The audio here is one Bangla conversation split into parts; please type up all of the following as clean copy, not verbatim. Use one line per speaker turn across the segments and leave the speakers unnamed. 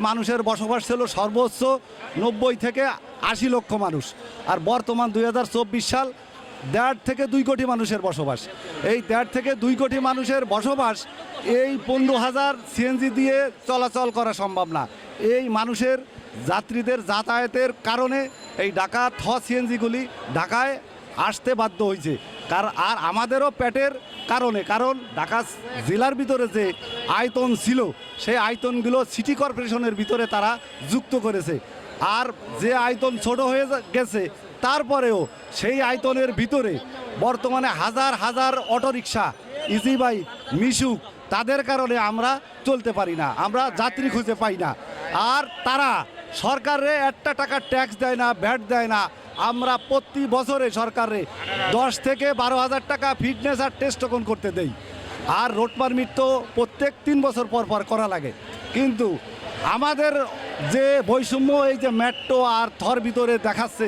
মানুষের বসবাস ছিল সর্বোচ্চ 90 থেকে 80 লক্ষ মানুষ, আর বর্তমান 2024 সাল 1.5 থেকে 2 কোটি মানুষের বসবাস। এই 1.5 থেকে 2 কোটি মানুষের বসবাস, এই 15,000 সিএনজি দিয়ে চলাচল করা সম্ভব না। এই মানুষের যাত্রীদের যাতায়াতের কারণে এই ঢাকা সিএনজিগুলি ঢাকায় আসতে বাধ্য হয়েছে। আর আমাদেরও পেটের কারণে, কারণ ঢাকা জেলার ভিতরে যে আয়তন ছিল সেই আয়তনগুলো সিটি কর্পোরেশনের ভিতরে তারা যুক্ত করেছে। আর যে আয়তন ছোট হয়ে গেছে তারপরেও সেই আয়তনের ভিতরে বর্তমানে হাজার হাজার অটোরিকশা, ইজিবাই, মিশুক, তাদের কারণে আমরা চলতে পারি না, আমরা যাত্রী খুঁজে পাই না। আর তারা সরকারে 1 টাকা ট্যাক্স দেয় না, ভ্যাট দেয় না। আমরা প্রতি বছরে সরকারে 10 থেকে 12,000 টাকা ফিটনেস আর টেস্ট টোকন করতে দেই। আর রোড পারমিট তো প্রত্যেক 3 বছর পর পর করা লাগে। কিন্তু আমাদের যে বৈষম্য, এই যে মেট্রো আর থর ভিতরে দেখাচ্ছে,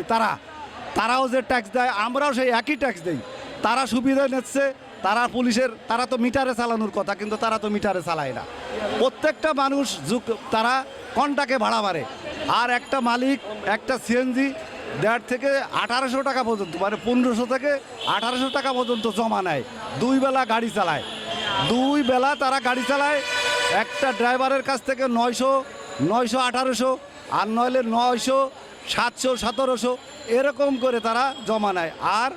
তারাও যে ট্যাক্স দেয়, আমরাও সেই একই ট্যাক্স দেই। তারা সুবিধা নিচ্ছে, তারা পুলিশের, তারা তো মিটারে চালানোর কথা, কিন্তু তারা তো মিটারে চালায় না। প্রত্যেকটা মানুষ তারা কন্টাকে ভাড়া মারে। আর একটা মালিক একটা সিএনজি 1.5 থেকে 1800 টাকা পর্যন্ত, মানে 1500 থেকে 1800 টাকা পর্যন্ত জমা নেয়। 2 বেলা গাড়ি চালায়, 2 বেলা তারা গাড়ি চালায়। একটা ড্রাইভারের কাছ থেকে 900, 1800, আর নইলে 900, 700, 1700 এরকম করে তারা জমা নেয়। আর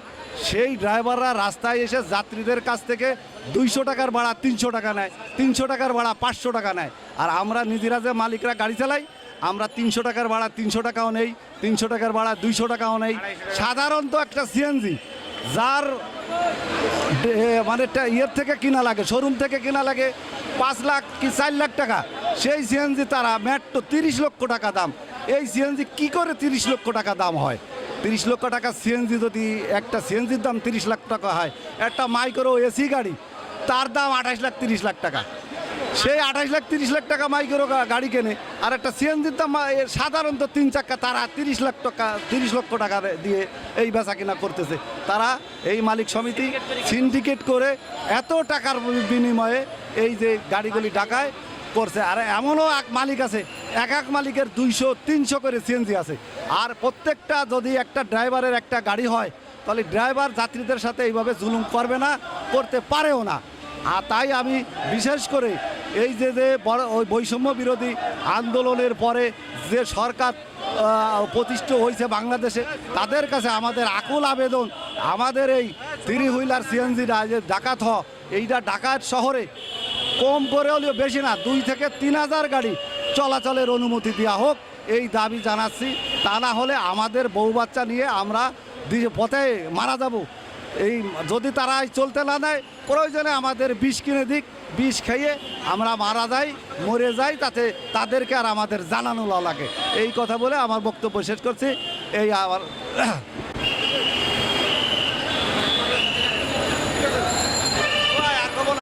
সেই ড্রাইভাররা রাস্তায় এসে যাত্রীদের কাছ থেকে 200 টাকার ভাড়া 300 টাকা নেয়, 300 টাকার ভাড়া 500 টাকা নেয়। আর আমরা নিজেরা যে মালিকরা গাড়ি চালাই, আমরা 300 টাকার ভাড়া 300 টাকাও নেই, 300 টাকার ভাড়া 200 টাকাও নেই। সাধারণত একটা সিএনজি যার মানে ইয়ের থেকে কিনা লাগে, শোরুম থেকে কিনা লাগে 5 লাখ কি 4 লাখ টাকা, সেই সিএনজি তারা মেট্রো 30 লক্ষ টাকা দাম। এই সিএনজি কি করে 30 লক্ষ টাকা দাম হয়? 30 লক্ষ টাকা সিএনজি যদি, একটা সিএনজির দাম 30 লাখ টাকা হয়, একটা মাইক্রো এসি গাড়ি তার দাম 28 লাখ 30 লাখ টাকা। সেই 28 লাখ 30 লাখ টাকা মাইক্রো গাড়ি কেনে, আর একটা সিএনজির দাম সাধারণত 3 চাক্কা, তারা 30 লক্ষ টাকা দিয়ে এই বেচা কিনা করতেছে। তারা এই মালিক সমিতি সিন্ডিকেট করে এত টাকার বিনিময়ে এই যে গাড়িগুলি ঢাকায় করছে। আর এমনও এক মালিক আছে, এক মালিকের 200-300 করে সিএনজি আছে। আর প্রত্যেকটা যদি একটা ড্রাইভারের একটা গাড়ি হয়, তাহলে ড্রাইভার যাত্রীদের সাথে এইভাবে জুলুম করবে না, করতে পারেও না। আর তাই আমি বিশেষ করে এই যে ওই বৈষম্য বিরোধী আন্দোলনের পরে যে সরকার প্রতিষ্ঠিত হয়েছে বাংলাদেশে, তাদের কাছে আমাদের আকুল আবেদন, আমাদের এই 3 হুইলার সিএনজিটা যে ডাকাত এইটা ঢাকার শহরে কম করে হলেও বেশি না 2 থেকে 3,000 গাড়ি চলাচলের অনুমতি দেওয়া হোক, এই দাবি জানাচ্ছি। তা না হলে আমাদের বউ বাচ্চা নিয়ে আমরা পথে মারা যাব। এই যদি তারা চলতে না দেয়, প্রয়োজনে আমাদের বিষ কিনে দিক, বিষ খেয়ে আমরা মারা যাই, মরে যাই, তাতে তাদেরকে আর আমাদের জানানো লাগে। এই কথা বলে আমার বক্তব্য শেষ করছি। এই আমার